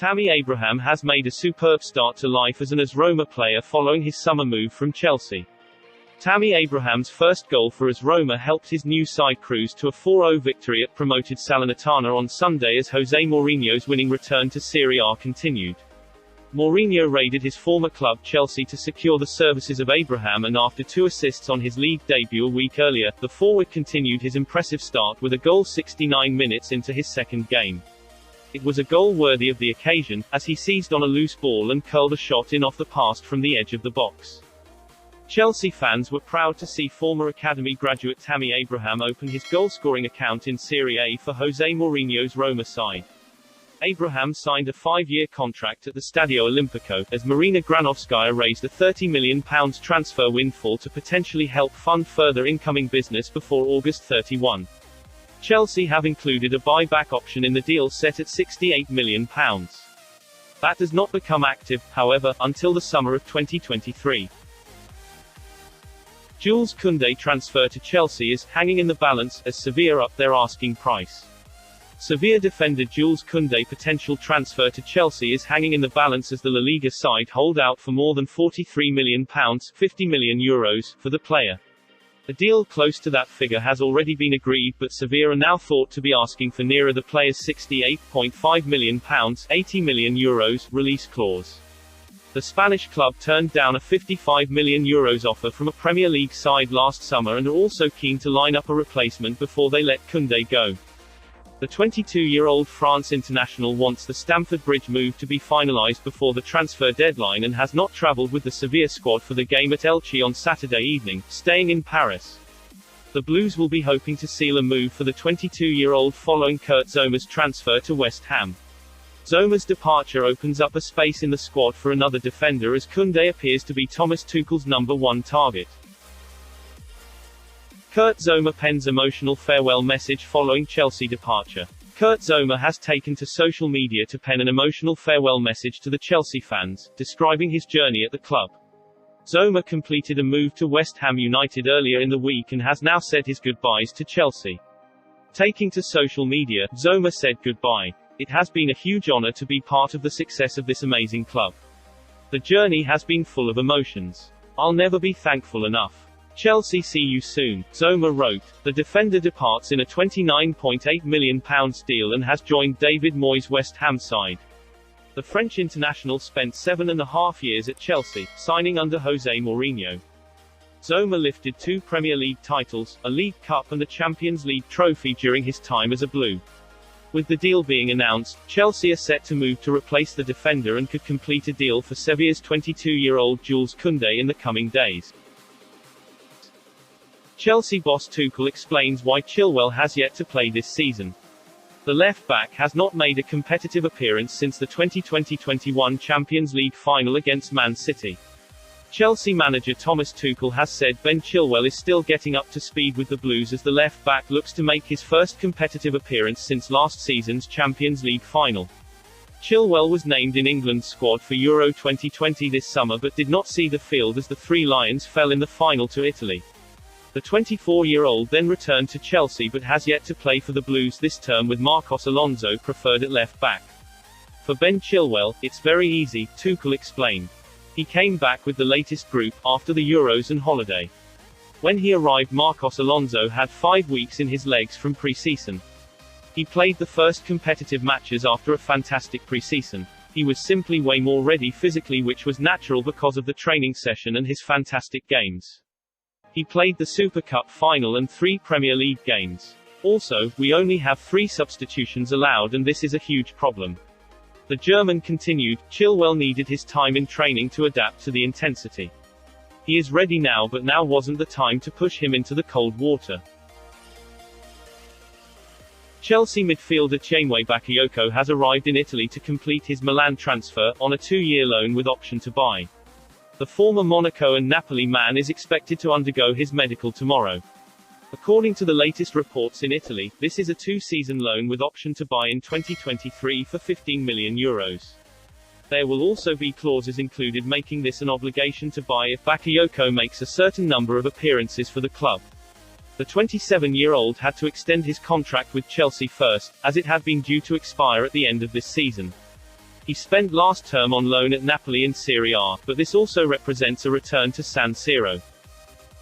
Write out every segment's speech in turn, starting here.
Tammy Abraham has made a superb start to life as an AS Roma player following his summer move from Chelsea. Tammy Abraham's first goal for AS Roma helped his new side cruise to a 4-0 victory at promoted Salernitana on Sunday as Jose Mourinho's winning return to Serie A continued. Mourinho raided his former club Chelsea to secure the services of Abraham, and after 2 assists on his league debut a week earlier, the forward continued his impressive start with a goal 69 minutes into his second game. It was a goal worthy of the occasion, as he seized on a loose ball and curled a shot in off the pass from the edge of the box. Chelsea fans were proud to see former academy graduate Tammy Abraham open his goal-scoring account in Serie A for Jose Mourinho's Roma side. Abraham signed a 5-year contract at the Stadio Olimpico, as Marina Granovskaya raised a £30 million transfer windfall to potentially help fund further incoming business before August 31. Chelsea have included a buyback option in the deal set at £68 million. That does not become active, however, until the summer of 2023. Jules Kounde transfer to Chelsea is hanging in the balance, as Sevilla up their asking price. Sevilla defender Jules Kunday potential transfer to Chelsea is hanging in the balance as the La Liga side hold out for more than £43 million, €50 million, for the player. A deal close to that figure has already been agreed, but Sevilla are now thought to be asking for nearer the player's £68.5 million, €80 million release clause. The Spanish club turned down a €55 million offer from a Premier League side last summer and are also keen to line up a replacement before they let Kunde go. The 22-year-old France international wants the Stamford Bridge move to be finalised before the transfer deadline and has not travelled with the Sevilla squad for the game at Elche on Saturday evening, staying in Paris. The Blues will be hoping to seal a move for the 22-year-old following Kurt Zouma's transfer to West Ham. Zouma's departure opens up a space in the squad for another defender, as Kunde appears to be Thomas Tuchel's number 1 target. Kurt Zouma pens emotional farewell message following Chelsea departure. Kurt Zouma has taken to social media to pen an emotional farewell message to the Chelsea fans, describing his journey at the club. Zouma completed a move to West Ham United earlier in the week and has now said his goodbyes to Chelsea. Taking to social media, Zouma said goodbye. It has been a huge honor to be part of the success of this amazing club. The journey has been full of emotions. I'll never be thankful enough. Chelsea see you soon, Zouma wrote. The defender departs in a £29.8 million deal and has joined David Moyes' West Ham side. The French international spent 7.5 years at Chelsea, signing under Jose Mourinho. Zouma lifted 2 Premier League titles, a League Cup and a Champions League trophy during his time as a Blue. With the deal being announced, Chelsea are set to move to replace the defender and could complete a deal for Sevilla's 22-year-old Jules Kunde in the coming days. Chelsea boss Tuchel explains why Chilwell has yet to play this season. The left-back has not made a competitive appearance since the 2020-21 Champions League final against Man City. Chelsea manager Thomas Tuchel has said Ben Chilwell is still getting up to speed with the Blues as the left-back looks to make his first competitive appearance since last season's Champions League final. Chilwell was named in England's squad for Euro 2020 this summer but did not see the field as the Three Lions fell in the final to Italy. The 24-year-old then returned to Chelsea but has yet to play for the Blues this term, with Marcos Alonso preferred at left-back. For Ben Chilwell, it's very easy, Tuchel explained. He came back with the latest group, after the Euros and holiday. When he arrived, Marcos Alonso had 5 weeks in his legs from pre-season. He played the first competitive matches after a fantastic pre-season. He was simply way more ready physically, which was natural because of the training session and his fantastic games. He played the Super Cup final and 3 Premier League games. Also, we only have 3 substitutions allowed and this is a huge problem. The German continued. Chilwell needed his time in training to adapt to the intensity. He is ready now, but now wasn't the time to push him into the cold water. Chelsea midfielder Tiemoue Bakayoko has arrived in Italy to complete his Milan transfer, on a 2-year loan with option to buy. The former Monaco and Napoli man is expected to undergo his medical tomorrow. According to the latest reports in Italy, this is a 2-season loan with option to buy in 2023 for €15 million. There will also be clauses included making this an obligation to buy if Bakayoko makes a certain number of appearances for the club. The 27-year-old had to extend his contract with Chelsea first, as it had been due to expire at the end of this season. He spent last term on loan at Napoli in Serie A, but this also represents a return to San Siro.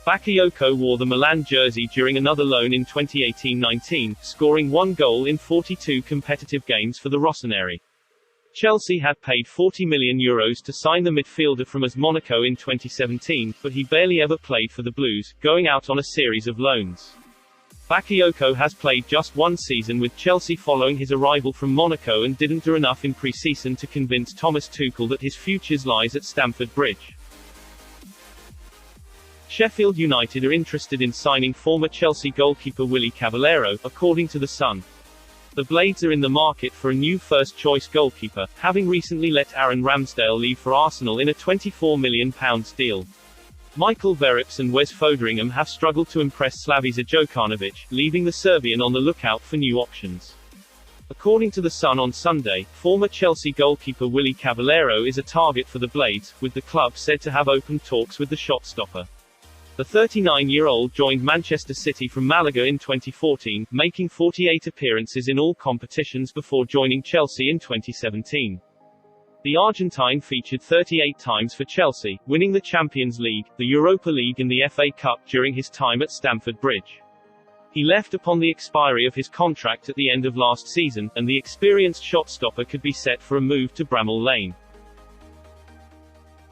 Bakayoko wore the Milan jersey during another loan in 2018-19, scoring 1 goal in 42 competitive games for the Rossoneri. Chelsea had paid €40 million to sign the midfielder from AS Monaco in 2017, but he barely ever played for the Blues, going out on a series of loans. Bakayoko has played just one season with Chelsea following his arrival from Monaco and didn't do enough in pre-season to convince Thomas Tuchel that his future lies at Stamford Bridge. Sheffield United are interested in signing former Chelsea goalkeeper Willy Caballero, according to The Sun. The Blades are in the market for a new first-choice goalkeeper, having recently let Aaron Ramsdale leave for Arsenal in a £24 million deal. Michael Verrips and Wes Foderingham have struggled to impress Slaviša Jokanovic, leaving the Serbian on the lookout for new options. According to The Sun on Sunday, former Chelsea goalkeeper Willy Caballero is a target for the Blades, with the club said to have opened talks with the shot-stopper. The 39-year-old joined Manchester City from Malaga in 2014, making 48 appearances in all competitions before joining Chelsea in 2017. The Argentine featured 38 times for Chelsea, winning the Champions League, the Europa League and the FA Cup during his time at Stamford Bridge. He left upon the expiry of his contract at the end of last season, and the experienced shot-stopper could be set for a move to Bramall Lane.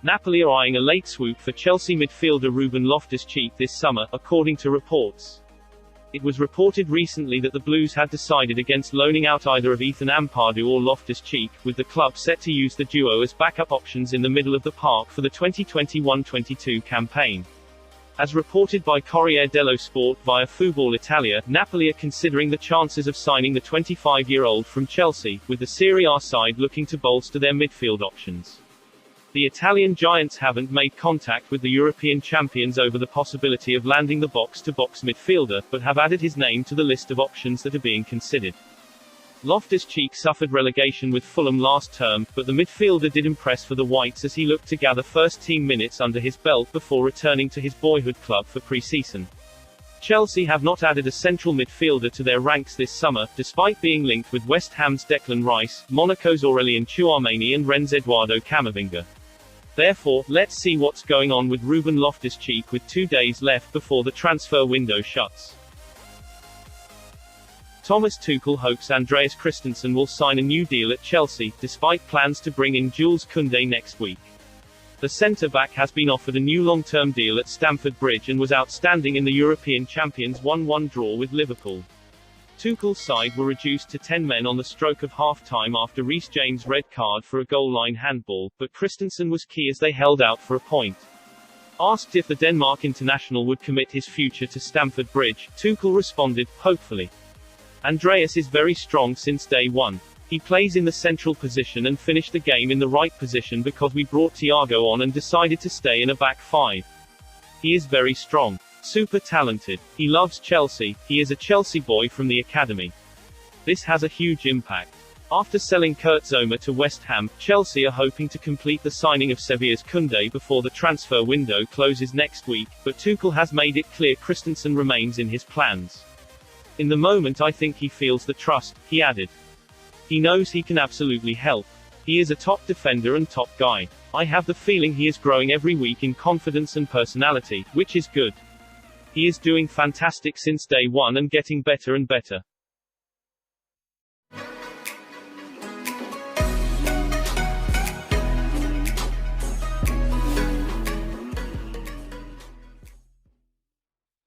Napoli are eyeing a late swoop for Chelsea midfielder Ruben Loftus-Cheek this summer, according to reports. It was reported recently that the Blues had decided against loaning out either of Ethan Ampadu or Loftus-Cheek, with the club set to use the duo as backup options in the middle of the park for the 2021-22 campaign. As reported by Corriere dello Sport via Football Italia, Napoli are considering the chances of signing the 25-year-old from Chelsea, with the Serie A side looking to bolster their midfield options. The Italian giants haven't made contact with the European champions over the possibility of landing the box-to-box midfielder, but have added his name to the list of options that are being considered. Loftus-Cheek suffered relegation with Fulham last term, but the midfielder did impress for the Whites as he looked to gather first-team minutes under his belt before returning to his boyhood club for pre-season. Chelsea have not added a central midfielder to their ranks this summer, despite being linked with West Ham's Declan Rice, Monaco's Aurelien Tchouameni and Rennes' Eduardo Camavinga. Therefore, let's see what's going on with Ruben Loftus-Cheek with 2 days left before the transfer window shuts. Thomas Tuchel hopes Andreas Christensen will sign a new deal at Chelsea, despite plans to bring in Jules Kounde next week. The centre-back has been offered a new long-term deal at Stamford Bridge and was outstanding in the European Champions 1-1 draw with Liverpool. Tuchel's side were reduced to 10 men on the stroke of half-time after Reece James' red card for a goal-line handball, but Christensen was key as they held out for a point. Asked if the Denmark international would commit his future to Stamford Bridge, Tuchel responded, "Hopefully. Andreas is very strong since day one. He plays in the central position and finished the game in the right position because we brought Thiago on and decided to stay in a back five. He is very strong. Super talented. He loves Chelsea. He is a Chelsea boy from the academy. This has a huge impact." After selling Kurt Zouma to West Ham, Chelsea are hoping to complete the signing of Sevilla's Kunday before the transfer window closes next week, but Tuchel has made it clear Christensen remains in his plans. "In the moment I think he feels the trust," he added. "He knows he can absolutely help. He is a top defender and top guy. I have the feeling he is growing every week in confidence and personality, which is good. He is doing fantastic since day one and getting better and better.